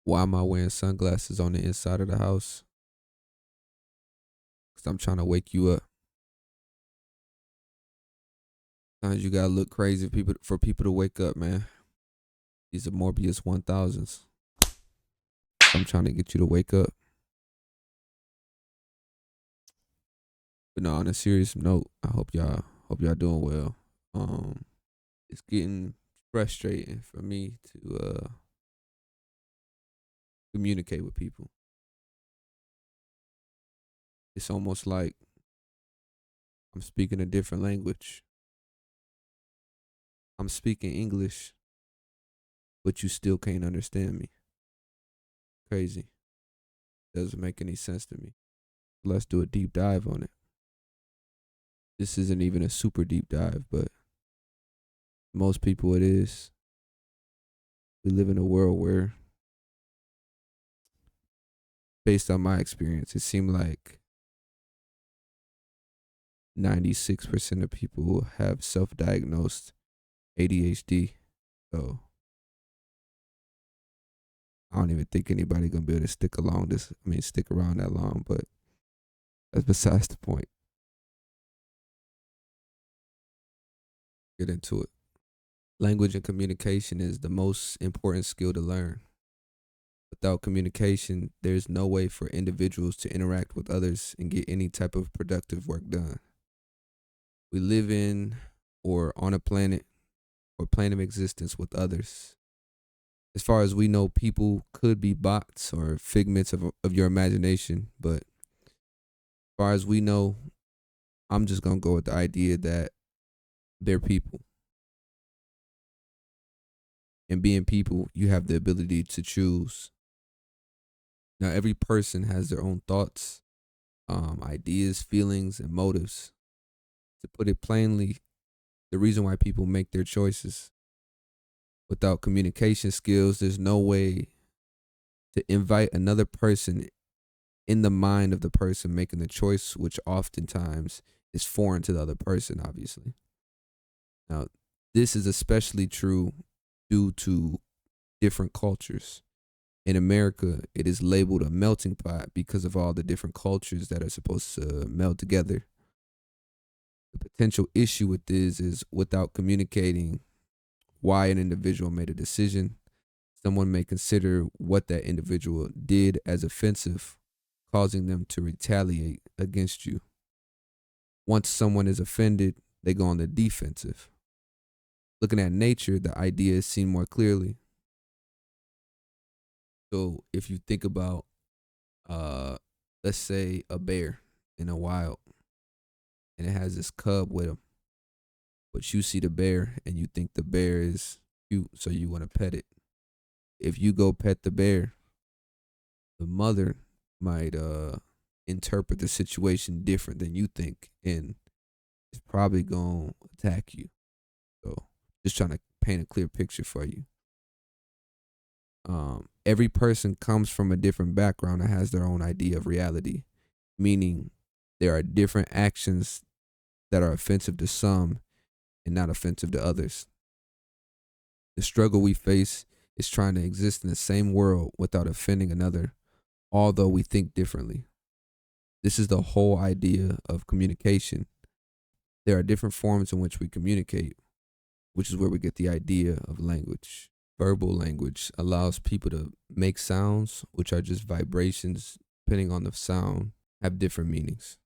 Why am I wearing sunglasses on the inside of the house? Because I'm trying to wake you up. Sometimes you gotta look crazy for people to wake up, man. These are Morbius 1000s. I'm trying to get you to wake up. But no, on a serious note, I hope y'all doing well. It's getting frustrating for me to communicate with people. It's almost like I'm speaking a different language. I'm speaking English, but you still can't understand me. Crazy. Doesn't make any sense to me. Let's do a deep dive on it. This isn't even a super deep dive, but most people it is. We live in a world where, based on my experience, it seemed like 96% of people have self-diagnosed ADHD. So I don't even think anybody gonna be able to stick around that long, but that's besides the point. Get into it. Language and communication is the most important skill to learn. Without communication, there's no way for individuals to interact with others and get any type of productive work done. We live in or on a planet or plane of existence with others. As far as we know, people could be bots or figments of your imagination, but as far as we know, I'm just gonna go with the idea that they're people. And being people, you have the ability to choose. Now, every person has their own thoughts, ideas, feelings, and motives. To put it plainly, the reason why people make their choices. Without communication skills, there's no way to invite another person in the mind of the person making the choice, which oftentimes is foreign to the other person, obviously. Now, this is especially true due to different cultures. In America, it is labeled a melting pot because of all the different cultures that are supposed to meld together. The potential issue with this is without communicating why an individual made a decision, someone may consider what that individual did as offensive, causing them to retaliate against you. Once someone is offended, they go on the defensive. Looking at nature, the idea is seen more clearly. So if you think about, let's say a bear in a wild, and it has this cub with him, but you see the bear and you think the bear is cute, so you want to pet it. If you go pet the bear, the mother might interpret the situation different than you think, and it's probably gonna attack you. So just trying to paint a clear picture for you. Every person comes from a different background and has their own idea of reality, meaning there are different actions that are offensive to some and not offensive to others. The struggle we face is trying to exist in the same world without offending another, although we think differently. This is the whole idea of communication. There are different forms in which we communicate, which is where we get the idea of language. Verbal language allows people to make sounds, which are just vibrations, depending on the sound, have different meanings.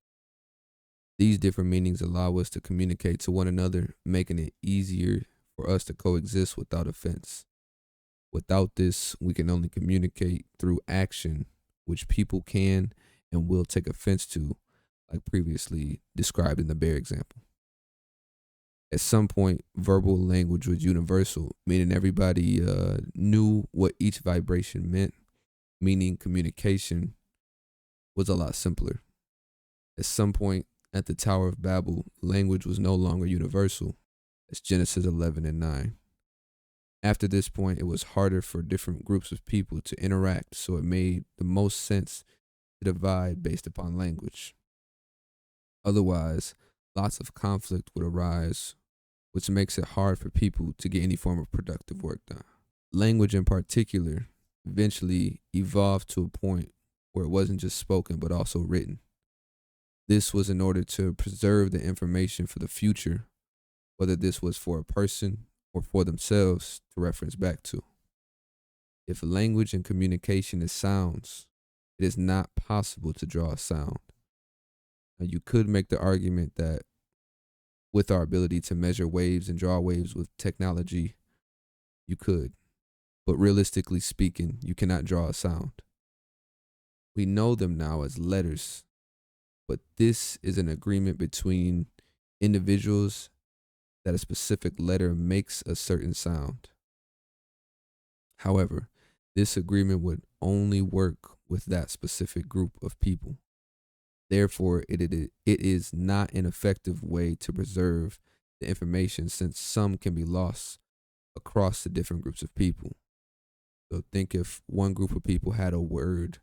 These different meanings allow us to communicate to one another, making it easier for us to coexist without offense. Without this, we can only communicate through action, which people can and will take offense to, like previously described in the bear example. At some point, verbal language was universal, meaning everybody knew what each vibration meant, meaning communication was a lot simpler. At some point, at the Tower of Babel, language was no longer universal. That's Genesis 11 and 9. After this point, it was harder for different groups of people to interact, so it made the most sense to divide based upon language. Otherwise, lots of conflict would arise, which makes it hard for people to get any form of productive work done. Language in particular eventually evolved to a point where it wasn't just spoken but also written. This was in order to preserve the information for the future, whether this was for a person or for themselves to reference back to. If language and communication is sounds, it is not possible to draw a sound. Now, you could make the argument that with our ability to measure waves and draw waves with technology, you could. But realistically speaking, you cannot draw a sound. We know them now as letters, but this is an agreement between individuals that a specific letter makes a certain sound. However, this agreement would only work with that specific group of people. Therefore, it is not an effective way to preserve the information since some can be lost across the different groups of people. So think if one group of people had a word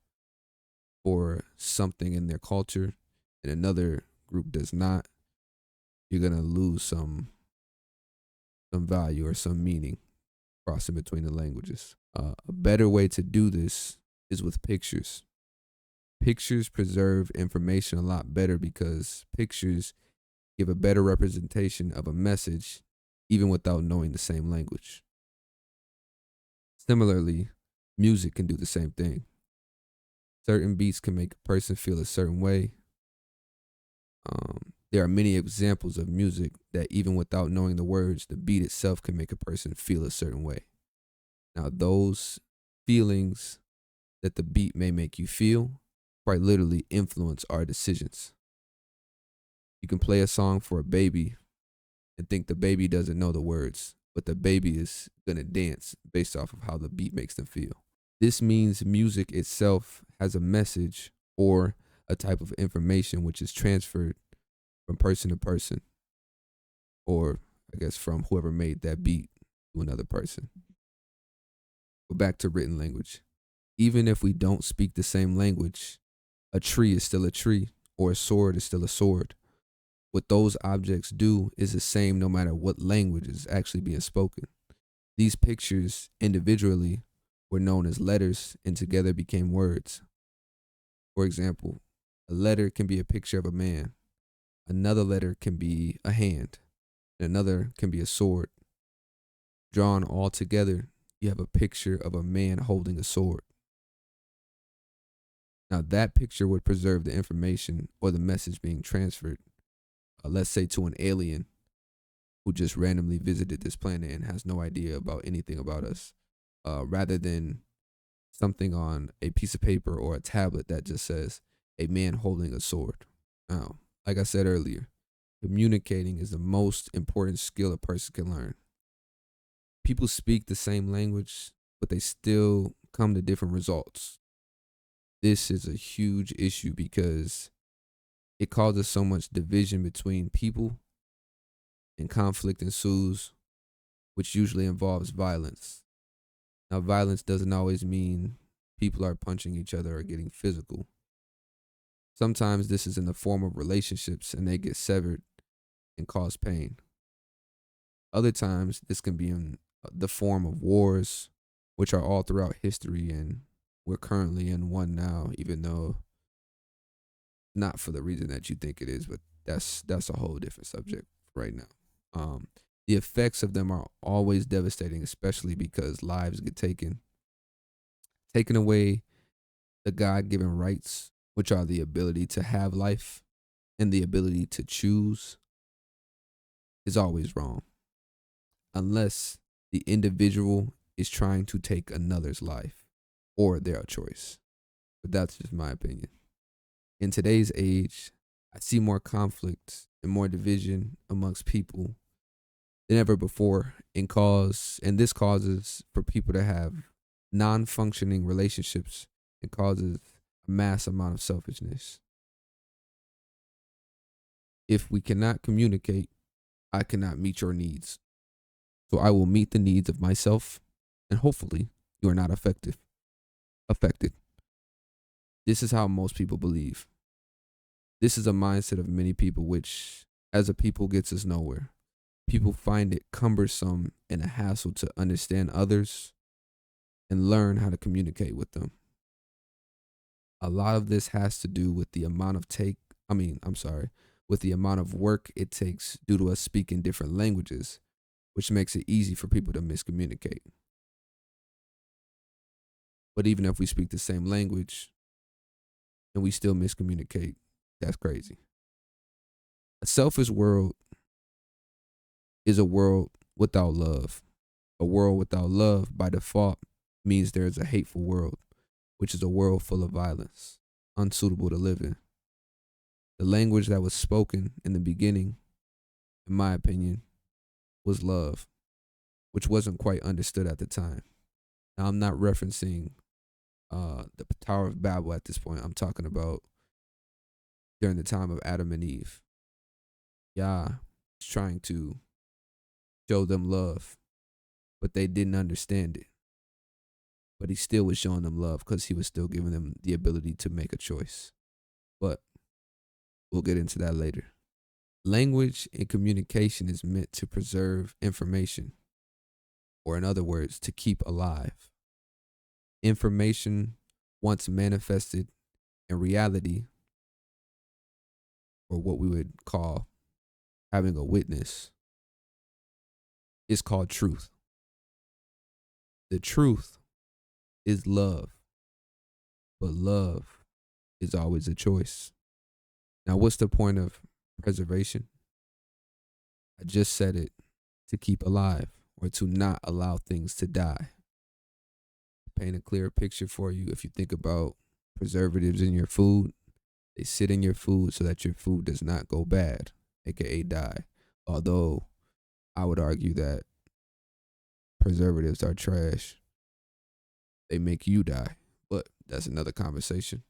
for something in their culture and another group does not, you're gonna lose some value or some meaning crossing between the languages. A better way to do this is with pictures. Pictures preserve information a lot better because pictures give a better representation of a message even without knowing the same language. Similarly, music can do the same thing. Certain beats can make a person feel a certain way. There are many examples of music that even without knowing the words, the beat itself can make a person feel a certain way. Now, those feelings that the beat may make you feel quite literally influence our decisions. You can play a song for a baby and think the baby doesn't know the words, but the baby is going to dance based off of how the beat makes them feel. This means music itself has a message or a type of information which is transferred from person to person, or I guess from whoever made that beat to another person. But back to written language. Even if we don't speak the same language, a tree is still a tree, or a sword is still a sword. What those objects do is the same no matter what language is actually being spoken. These pictures individually were known as letters and together became words. For example, a letter can be a picture of a man, another letter can be a hand, and another can be a sword. Drawn all together, you have a picture of a man holding a sword. Now, that picture would preserve the information or the message being transferred, let's say to an alien who just randomly visited this planet and has no idea about anything about us, rather than something on a piece of paper or a tablet that just says a man holding a sword. Now, like I said earlier, communicating is the most important skill a person can learn. People speak the same language, but they still come to different results. This is a huge issue because it causes so much division between people and conflict ensues, which usually involves violence. Now, violence doesn't always mean people are punching each other or getting physical. Sometimes this is in the form of relationships and they get severed and cause pain. Other times, this can be in the form of wars, which are all throughout history, and we're currently in one now, even though not for the reason that you think it is, but that's a whole different subject right now. The effects of them are always devastating, especially because lives get taken away. The God-given rights, which are the ability to have life and the ability to choose, is always wrong, unless the individual is trying to take another's life or their choice. But that's just my opinion. In today's age, I see more conflict and more division amongst people than ever before, and this causes for people to have non-functioning relationships and causes a mass amount of selfishness. If we cannot communicate, I cannot meet your needs. So I will meet the needs of myself, and hopefully you are not affected. This is how most people believe. This is a mindset of many people, which as a people gets us nowhere. People find it cumbersome and a hassle to understand others and learn how to communicate with them. A lot of this has to do with the amount of with the amount of work it takes due to us speaking different languages, which makes it easy for people to miscommunicate. But even if we speak the same language and we still miscommunicate, that's crazy. A selfish world is a world without love. A world without love, by default, means there is a hateful world, which is a world full of violence, unsuitable to live in. The language that was spoken in the beginning, in my opinion, was love, which wasn't quite understood at the time. Now, I'm not referencing the Tower of Babel at this point. I'm talking about during the time of Adam and Eve. Yah is trying to show them love, but they didn't understand it. But he still was showing them love because he was still giving them the ability to make a choice. But we'll get into that later. Language and communication is meant to preserve information, or in other words, to keep alive. Information, once manifested in reality, or what we would call having a witness, is called truth. The truth is love, but love is always a choice. Now, what's the point of preservation? I just said it, to keep alive or to not allow things to die. Paint a clearer picture for you. If you think about preservatives in your food, they sit in your food so that your food does not go bad, aka die. Although I would argue that preservatives are trash. They make you die, but that's another conversation.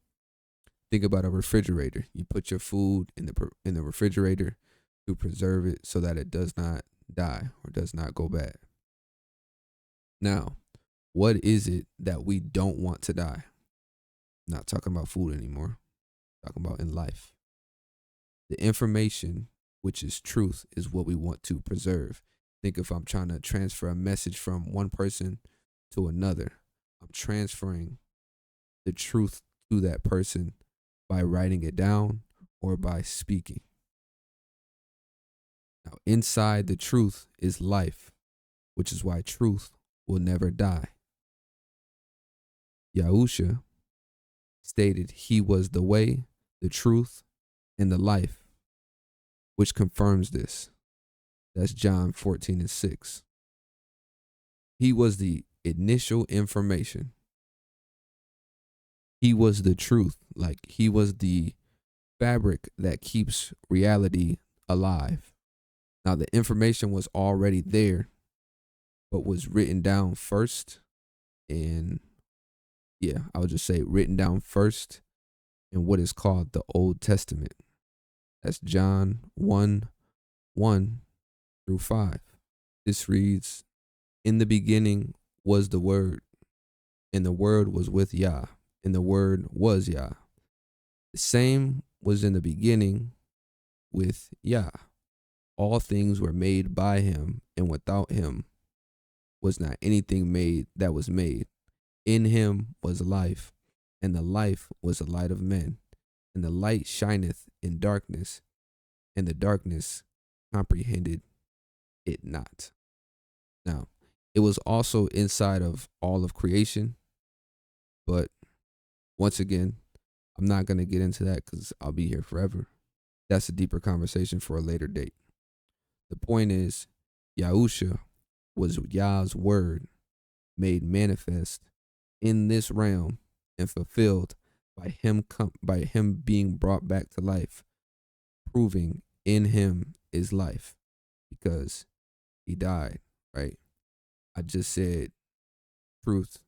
Think about a refrigerator. You put your food in the refrigerator to preserve it so that it does not die or does not go bad. Now, what is it that we don't want to die? Not talking about food anymore. Talking about in life. The information, which is truth, is what we want to preserve. Think if I'm trying to transfer a message from one person to another, I'm transferring the truth to that person by writing it down or by speaking. Now, inside the truth is life, which is why truth will never die. Yahusha stated he was the way, the truth, and the life, which confirms this. That's John 14:6. He was the initial information. He was the truth. Like, he was the fabric that keeps reality alive. Now, the information was already there, but was written down first. And yeah, I would just say written down first in what is called the Old Testament. That's John 1:1-5. This reads, "In the beginning was the Word, and the Word was with Yah, and the Word was Yah. The same was in the beginning with Yah. All things were made by him, and without him was not anything made that was made. In him was life, and the life was the light of men. And the light shineth in darkness, and the darkness comprehended it not." Now, it was also inside of all of creation, but once again, I'm not going to get into that because I'll be here forever. That's a deeper conversation for a later date. The point is, Yahusha was Yah's word made manifest in this realm and fulfilled by him being brought back to life, proving in him is life because he died, right? I just said truth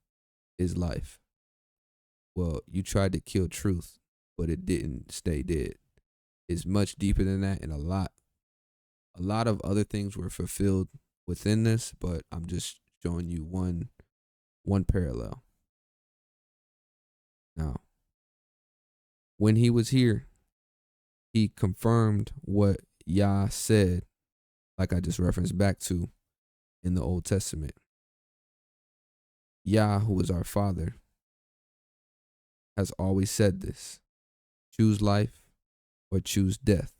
is life. Well, you tried to kill truth, but it didn't stay dead. It's much deeper than that, and a lot of other things were fulfilled within this, but I'm just showing you one parallel. Now, when he was here, he confirmed what Yah said, like I just referenced back to in the Old Testament. Yah, who is our Father, has always said this: choose life or choose death.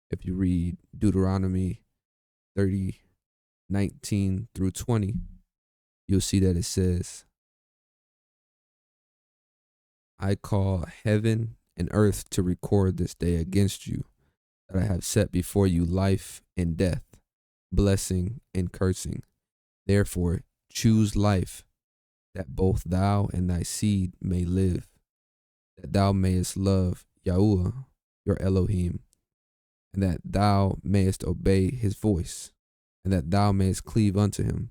If you read Deuteronomy 30:19 through 20, you'll see that it says, I call heaven and earth to record this day against you, that I have set before you life and death, blessing and cursing. Therefore, choose life, that both thou and thy seed may live, that thou mayest love Yahuwah, your Elohim, and that thou mayest obey his voice, and that thou mayest cleave unto him,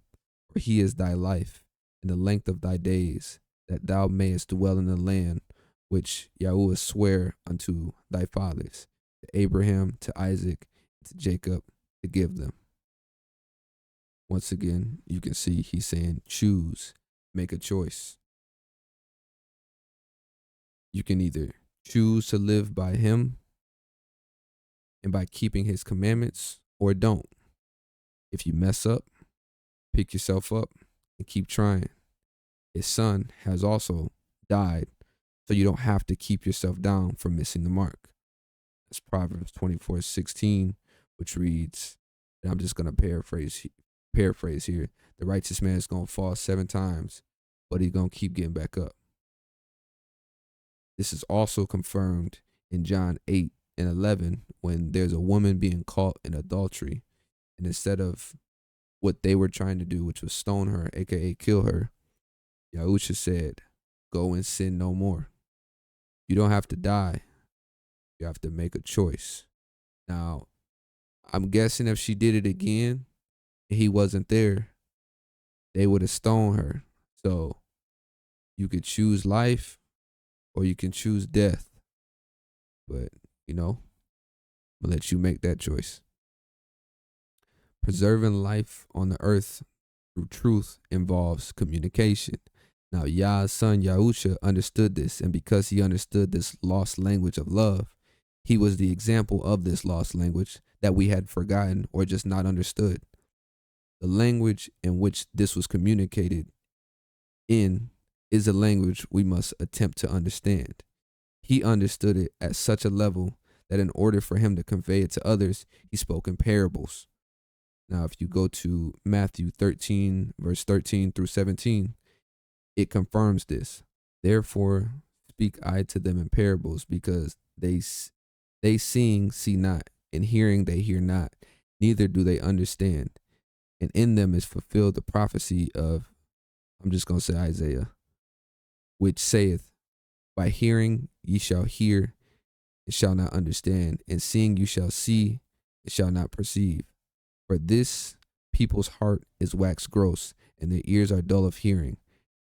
for he is thy life, and the length of thy days, that thou mayest dwell in the land which Yahuwah sware unto thy fathers, to Abraham, to Isaac, to Jacob, to give them. Once again, you can see he's saying choose, make a choice. You can either choose to live by him and by keeping his commandments, or don't. If you mess up, pick yourself up and keep trying. His son has also died, so you don't have to keep yourself down for missing the mark. That's Proverbs 24:16, which reads, and I'm just going to paraphrase here, the righteous man is going to fall 7 times, but he's going to keep getting back up. This is also confirmed in John 8:11, when there's a woman being caught in adultery, and instead of what they were trying to do, which was stone her, aka kill her, Yahusha said, go and sin no more. You don't have to die. You have to make a choice. Now, I'm guessing if she did it again and he wasn't there, they would have stoned her. So you could choose life or you can choose death. But, I'm going to let you make that choice. Preserving life on the earth through truth involves communication. Now, Yah's son Yahusha understood this, and because he understood this lost language of love, he was the example of this lost language that we had forgotten or just not understood. The language in which this was communicated in is a language we must attempt to understand. He understood it at such a level that in order for him to convey it to others, he spoke in parables. Now, if you go to Matthew 13, verse 13 through 17, it confirms this. Therefore, speak I to them in parables, because they seeing see not, and hearing they hear not, neither do they understand. And in them is fulfilled the prophecy of, I'm just going to say Isaiah, which saith, by hearing ye shall hear, and shall not understand, and seeing you shall see, and shall not perceive. For this people's heart is waxed gross, and their ears are dull of hearing,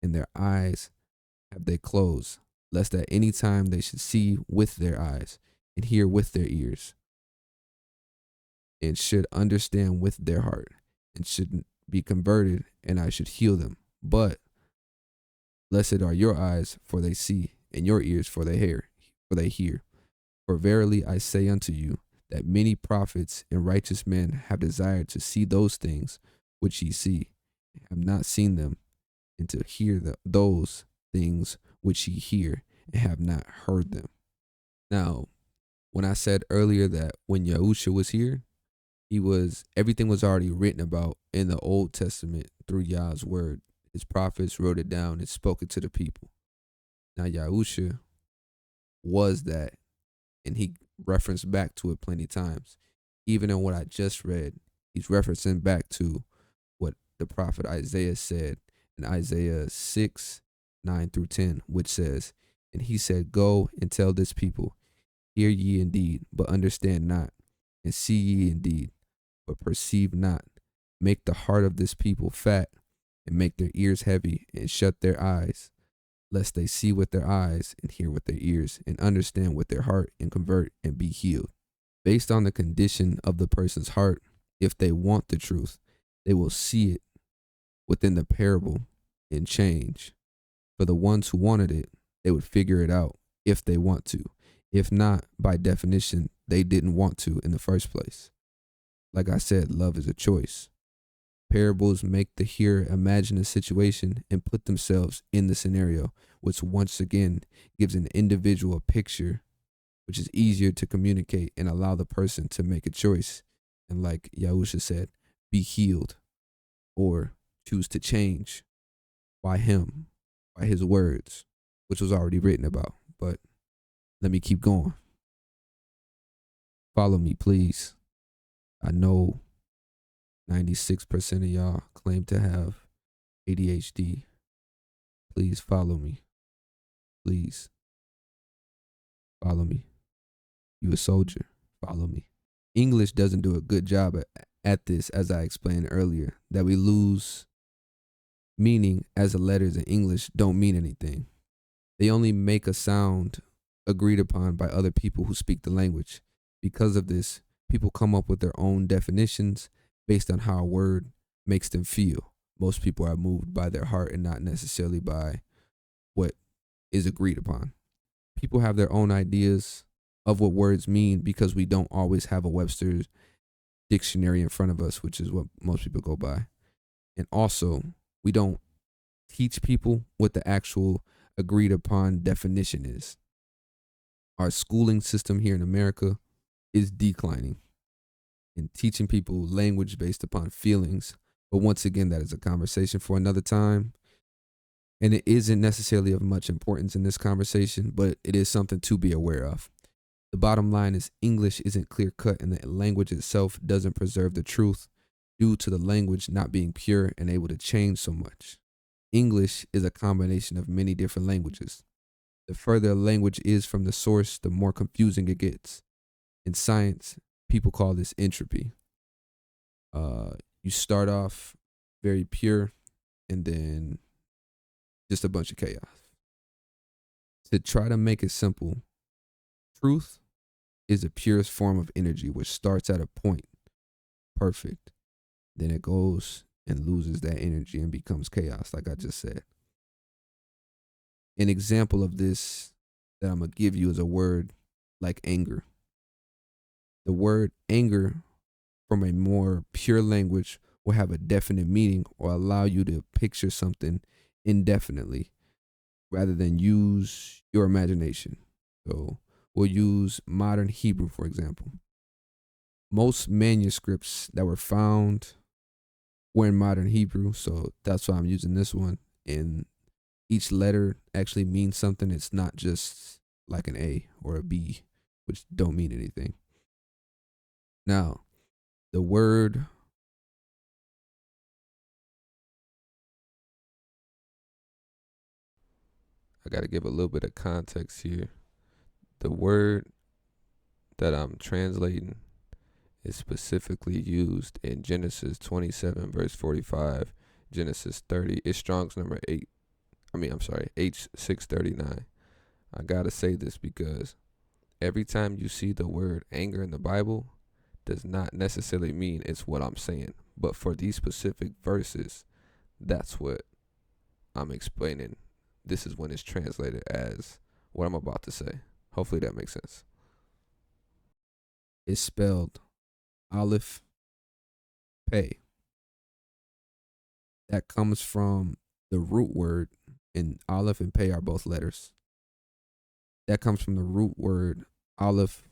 and their eyes have they closed, lest at any time they should see with their eyes, and hear with their ears, and should understand with their heart, and should be converted, and I should heal them. But blessed are your eyes, for they see, and your ears, for they hear. For verily I say unto you, that many prophets and righteous men have desired to see those things which ye see, and have not seen them, and to hear those things which ye hear, and have not heard them. Now, when I said earlier that when Yahusha was here, everything was already written about in the Old Testament through Yah's word. His prophets wrote it down and spoke it to the people. Now, Yahusha was that, and he referenced back to it plenty times. Even in what I just read, he's referencing back to what the prophet Isaiah said in Isaiah 6:9-10, which says, and he said, go and tell this people, hear ye indeed, but understand not, and see ye indeed, but perceive not. Make the heart of this people fat, and make their ears heavy, and shut their eyes, lest they see with their eyes, and hear with their ears, and understand with their heart, and convert, and be healed. Based on the condition of the person's heart, if they want the truth, they will see it within the parable and change. For the ones who wanted it, they would figure it out if they want to. If not, by definition, they didn't want to in the first place. Like I said, love is a choice. Parables make the hearer imagine a situation and put themselves in the scenario, which once again gives an individual a picture, which is easier to communicate and allow the person to make a choice. And like Yahusha said, be healed or choose to change by him, by his words, which was already written about. But let me keep going. Follow me, please. I know 96% of y'all claim to have ADHD. Please follow me. Please follow me. You a soldier. Follow me. English doesn't do a good job at this, as I explained earlier, that we lose meaning as the letters in English don't mean anything. They only make a sound agreed upon by other people who speak the language. Because of this, people come up with their own definitions based on how a word makes them feel. Most people are moved by their heart and not necessarily by what is agreed upon. People have their own ideas of what words mean because we don't always have a Webster's dictionary in front of us, which is what most people go by. And also, we don't teach people what the actual agreed upon definition is. Our schooling system here in America is declining and teaching people language based upon feelings. But once again, that is a conversation for another time. And it isn't necessarily of much importance in this conversation, but it is something to be aware of. The bottom line is English isn't clear cut, and the language itself doesn't preserve the truth due to the language not being pure and able to change so much. English is a combination of many different languages. The further a language is from the source, the more confusing it gets. In science, people call this entropy. You start off very pure and then just a bunch of chaos. To try to make it simple, truth is the purest form of energy, which starts at a point, perfect. Then it goes and loses that energy and becomes chaos, like I just said. An example of this that I'm going to give you is a word like anger. The word anger from a more pure language will have a definite meaning or allow you to picture something indefinitely rather than use your imagination. So we'll use modern Hebrew, for example. Most manuscripts that were found were in modern Hebrew, so that's why I'm using this one. And each letter actually means something. It's not just like an A or a B, which don't mean anything. Now, the word I got to give a little bit of context here. The word that I'm translating is specifically used in Genesis 27, verse 45, Genesis 30. It's Strong's number H639. I got to say this because every time you see the word anger in the Bible, does not necessarily mean it's what I'm saying. But for these specific verses, that's what I'm explaining. This is when it's translated as what I'm about to say. Hopefully that makes sense. It's spelled Aleph Pei. That comes from the root word, and Aleph and Pei are both letters. That comes from the root word Aleph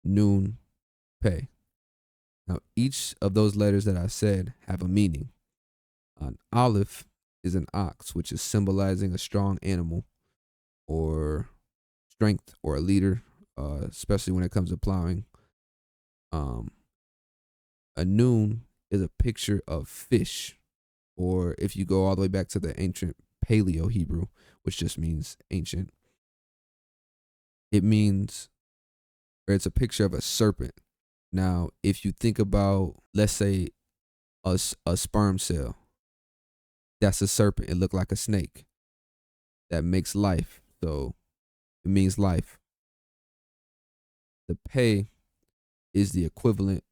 Nun Pei. Now, each of those letters that I said have a meaning. An Aleph is an ox, which is symbolizing a strong animal or strength or a leader, especially when it comes to plowing. A Nun is a picture of fish, or if you go all the way back to the ancient Paleo Hebrew, which just means ancient, it means, or it's a picture of a serpent. Now, if you think about, let's say, a sperm cell, that's a serpent. It looked like a snake that makes life. So it means life. The pei is the equivalent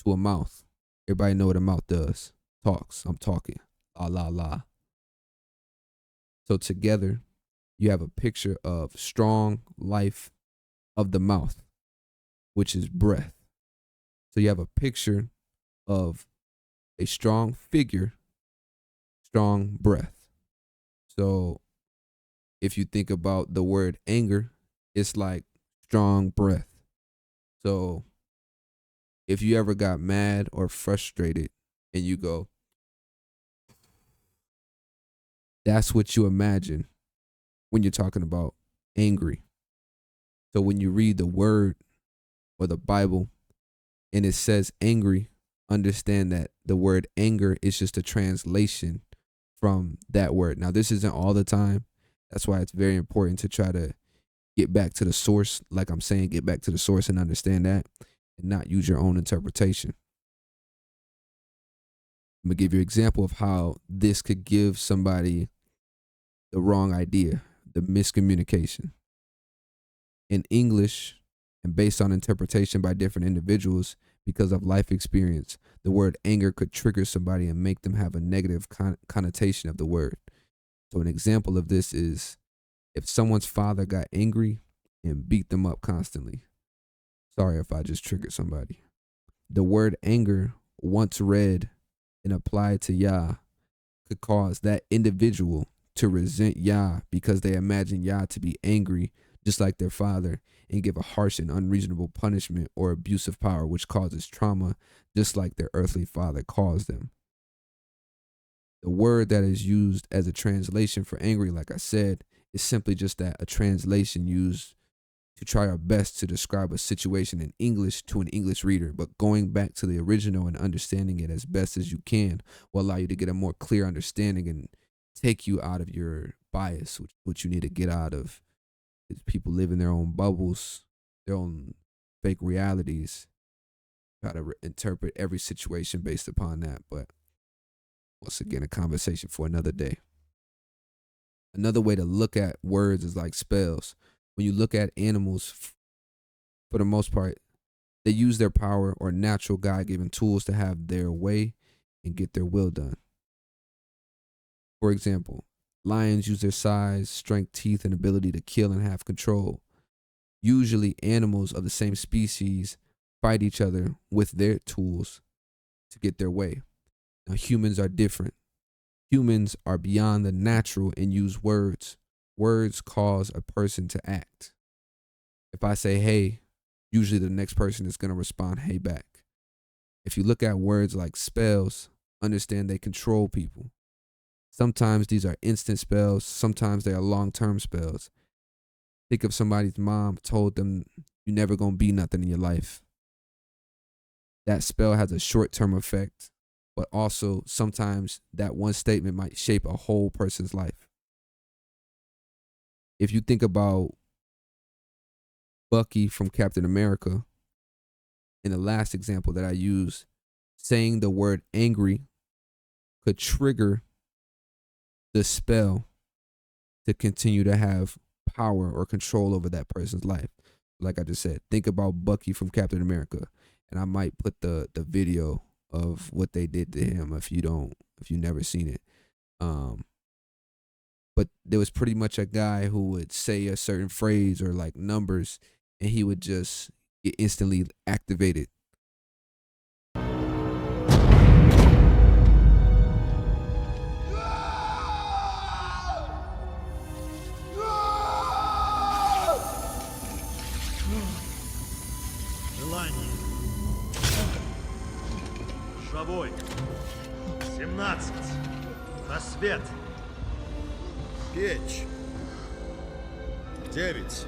to a mouth. Everybody know what a mouth does. Talks. I'm talking. La la la. So together, you have a picture of strong life of the mouth, which is breath. So you have a picture of A strong figure, strong breath. So if you think about the word anger, it's like strong breath. So if you ever got mad or frustrated and you go, that's what you imagine when you're talking about angry. So when you read the word or the Bible and it says angry, understand that the word anger is just a translation from that word. Now, this isn't all the time. That's why it's very important to try to get back to the source. Like I'm saying, get back to the source and understand that and not use your own interpretation. I'm going to give you an example of how this could give somebody the wrong idea, the miscommunication. In English, and based on interpretation by different individuals because of life experience, the word anger could trigger somebody and make them have a negative connotation of the word. So an example of this is if someone's father got angry and beat them up constantly. Sorry if I just triggered somebody. The word anger, once read and applied to Yah, could cause that individual to resent Yah because they imagine Yah to be angry just like their father and give a harsh and unreasonable punishment or abuse of power, which causes trauma just like their earthly father caused them. The word that is used as a translation for angry, like I said, is simply just that, a translation used to try our best to describe a situation in English to an English reader, but going back to the original and understanding it as best as you can will allow you to get a more clear understanding and take you out of your bias, which you need to get out of. People live in their own bubbles, their own fake realities, try to interpret every situation based upon that. But once again, a conversation for another day. Another way to look at words is like spells. When you look at animals, for the most part, they use their power or natural God-given tools to have their way and get their will done. For example, lions use their size, strength, teeth, and ability to kill and have control. Usually, animals of the same species fight each other with their tools to get their way. Now, humans are different. Humans are beyond the natural and use words. Words cause a person to act. If I say, hey, usually the next person is going to respond, hey, back. If you look at words like spells, understand they control people. Sometimes these are instant spells. Sometimes they are long-term spells. Think of somebody's mom told them you're never going to be nothing in your life. That spell has a short-term effect, but also sometimes that one statement might shape a whole person's life. If you think about Bucky from Captain America, in the last example that I used, saying the word angry could trigger the spell to continue to have power or control over that person's life. Like I just said, think about Bucky from Captain America, and I might put the video of what they did to him if you never seen it. But there was pretty much a guy who would say a certain phrase or like numbers, and he would just get instantly activated. Желание. Шавой. 17. Рассвет. Печь. 9.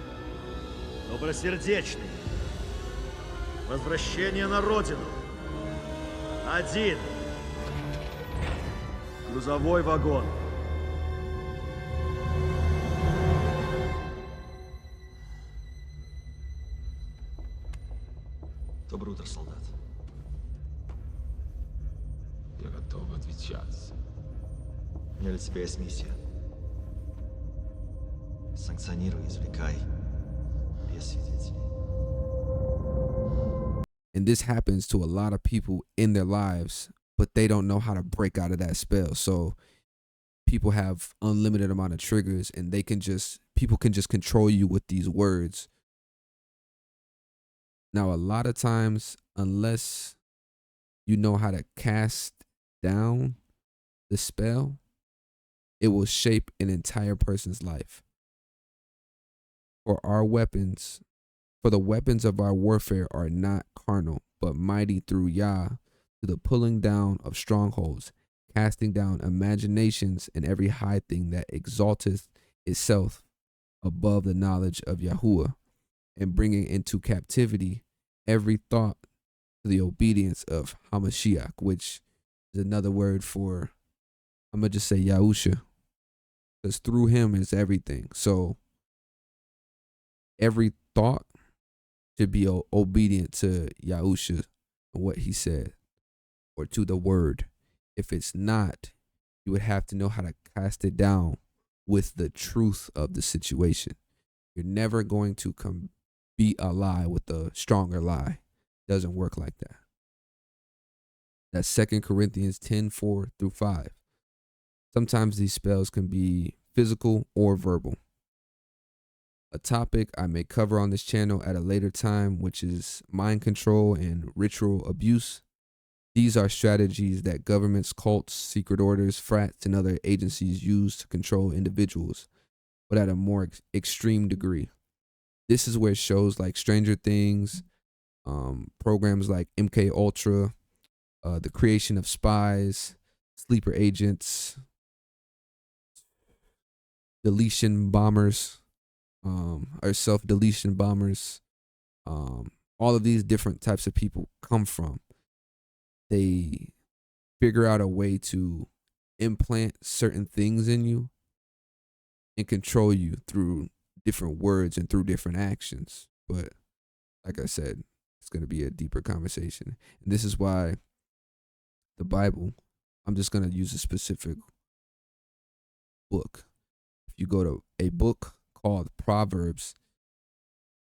Добросердечный. Возвращение на родину. 1. Грузовой вагон. Доброе утро, солдат. Я готов отвечать. У меня для тебя есть миссия. Санкционируй, извлекай. Без свидетелей. And this happens to a lot of people in their lives, but they don't know how to break out of that spell. So people have unlimited amount of triggers, and people can just control you with these words. Now, a lot of times, unless you know how to cast down the spell, it will shape an entire person's life. For our weapons, for the weapons of our warfare are not carnal, but mighty through Yah to the pulling down of strongholds, casting down imaginations and every high thing that exalteth itself above the knowledge of Yahuwah, and bringing into captivity every thought to the obedience of Hamashiach, which is another word for, I'm going to just say Yahusha, because through him is everything. So every thought should be obedient to Yahusha and what he said, or to the word. If it's not, you would have to know how to cast it down with the truth of the situation. You're never going to beat a lie with a stronger lie. It doesn't work like that. That's 2 Corinthians 10:4-5. Sometimes these spells can be physical or verbal. A topic I may cover on this channel at a later time, which is mind control and ritual abuse. These are strategies that governments, cults, secret orders, frats, and other agencies use to control individuals, but at a more extreme degree. This is where shows like Stranger Things, programs like MK Ultra, the creation of spies, sleeper agents, deletion bombers, or self-deletion bombers, all of these different types of people come from. They figure out a way to implant certain things in you and control you through different words and through different actions. But like I said, it's going to be a deeper conversation. And this is why the Bible, I'm just going to use a specific book. If you go to a book called Proverbs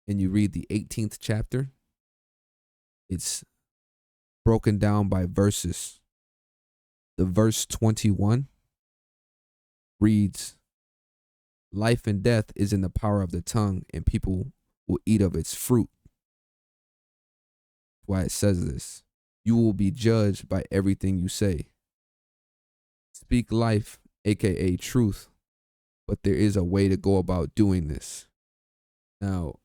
and you read the 18th chapter, it's broken down by verses. The verse 21 reads, "Life and death is in the power of the tongue, and people will eat of its fruit." That's why it says this. You will be judged by everything you say. Speak life, aka truth, but there is a way to go about doing this. Now,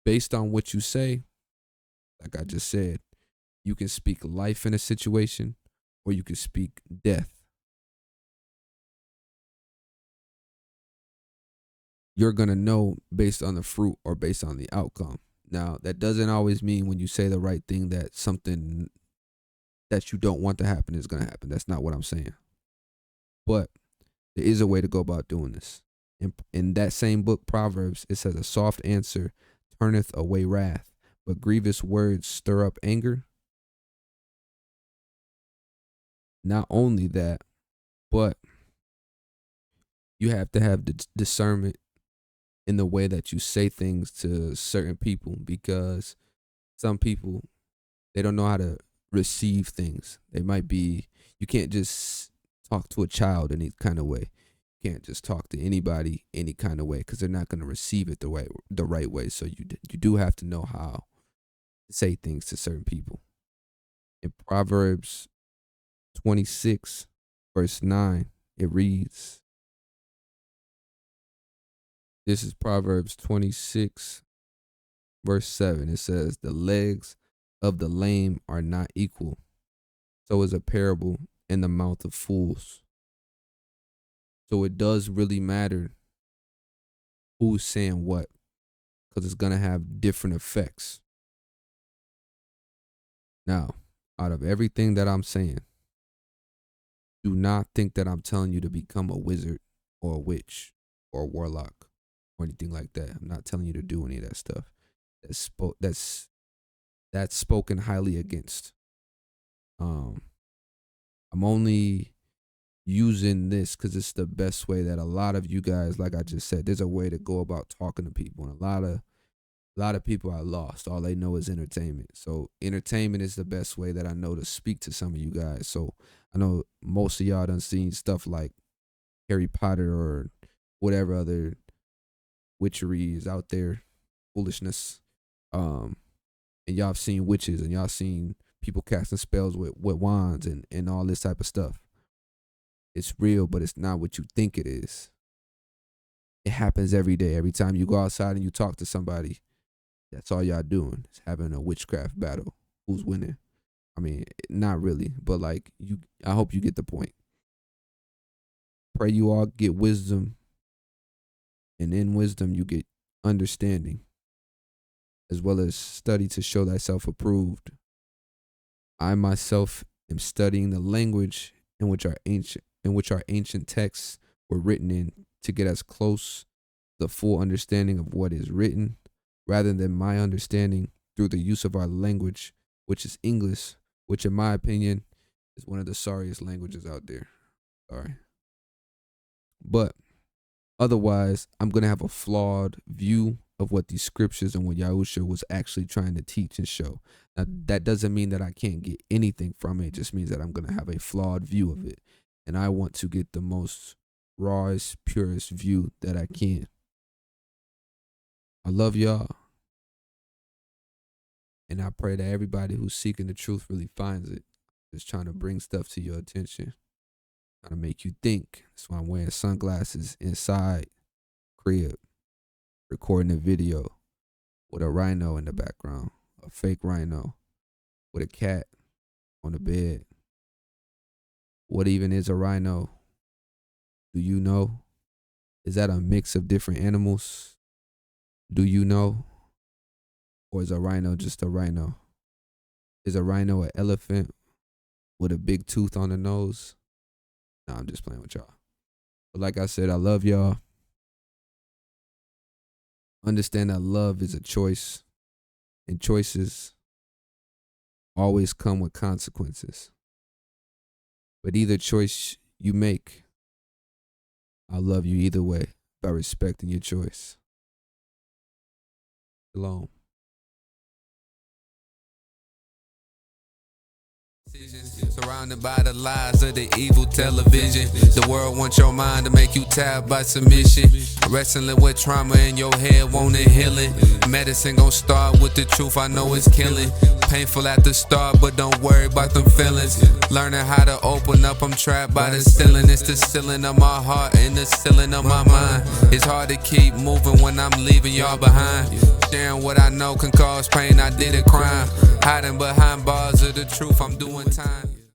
based on what you say, like I just said, you can speak life in a situation or you can speak death. You're going to know based on the fruit or based on the outcome. Now, that doesn't always mean when you say the right thing that something that you don't want to happen is going to happen. That's not what I'm saying. But there is a way to go about doing this. In that same book, Proverbs, it says, "A soft answer turneth away wrath, but grievous words stir up anger." Not only that, but you have to have discernment in the way that you say things to certain people, because some people, they don't know how to receive things. They might be, you can't just talk to a child any kind of way. You can't just talk to anybody any kind of way, because they're not going to receive it the right way. So you do have to know how to say things to certain people. In Proverbs 26 verse 9, it reads, this is Proverbs 26 verse 7. It says, "The legs of the lame are not equal, so is a parable in the mouth of fools." So it does really matter who's saying what, because it's going to have different effects. Now, out of everything that I'm saying, do not think that I'm telling you to become a wizard or a witch or a warlock or anything like that. I'm not telling you to do any of that stuff. That's spoken highly against. I'm only using this because it's the best way that a lot of you guys, like I just said, there's a way to go about talking to people, and a lot of people are lost. All they know is entertainment. So entertainment is the best way that I know to speak to some of you guys. So I know most of y'all done seen stuff like Harry Potter or whatever other witchery is out there, foolishness. And y'all have seen witches, and y'all seen people casting spells with wands and all this type of stuff. It's real, but it's not what you think it is. It happens every day. Every time you go outside and you talk to somebody, that's all y'all doing is having a witchcraft battle. Who's winning? I mean, not really, but like I hope you get the point. Pray you all get wisdom, and in wisdom you get understanding, as well as study to show thyself approved. I myself am studying the language in which our ancient texts were written in, to get as close to the full understanding of what is written, rather than my understanding through the use of our language, which is English, which in my opinion is one of the sorriest languages out there. Sorry. But otherwise, I'm going to have a flawed view of what these scriptures and what Yahusha was actually trying to teach and show. Now, that doesn't mean that I can't get anything from it. It just means that I'm going to have a flawed view of it. And I want to get the most rawest, purest view that I can. I love y'all. And I pray that everybody who's seeking the truth really finds it. Just trying to bring stuff to your attention. Trying to make you think. That's why I'm wearing sunglasses inside crib, recording a video with a rhino in the background, a fake rhino with a cat on the bed. What even is a rhino? Do you know? Is that a mix of different animals? Do you know? Or is a rhino just a rhino? Is a rhino an elephant with a big tooth on the nose? Nah, I'm just playing with y'all. But like I said, I love y'all. Understand that love is a choice, and choices always come with consequences. But either choice you make, I love you either way by respecting your choice. Shalom. Surrounded by the lies of the evil television. The world wants your mind to make you tab by submission. Wrestling with trauma in your head, wanting healing. Medicine gon' start with the truth, I know it's killing. Painful at the start, but don't worry about them feelings. Learning how to open up, I'm trapped by the ceiling. It's the ceiling of my heart and the ceiling of my mind. It's hard to keep moving when I'm leaving y'all behind. Sharing what I know can cause pain, I did a crime. Hiding behind bars of the truth, I'm doing time.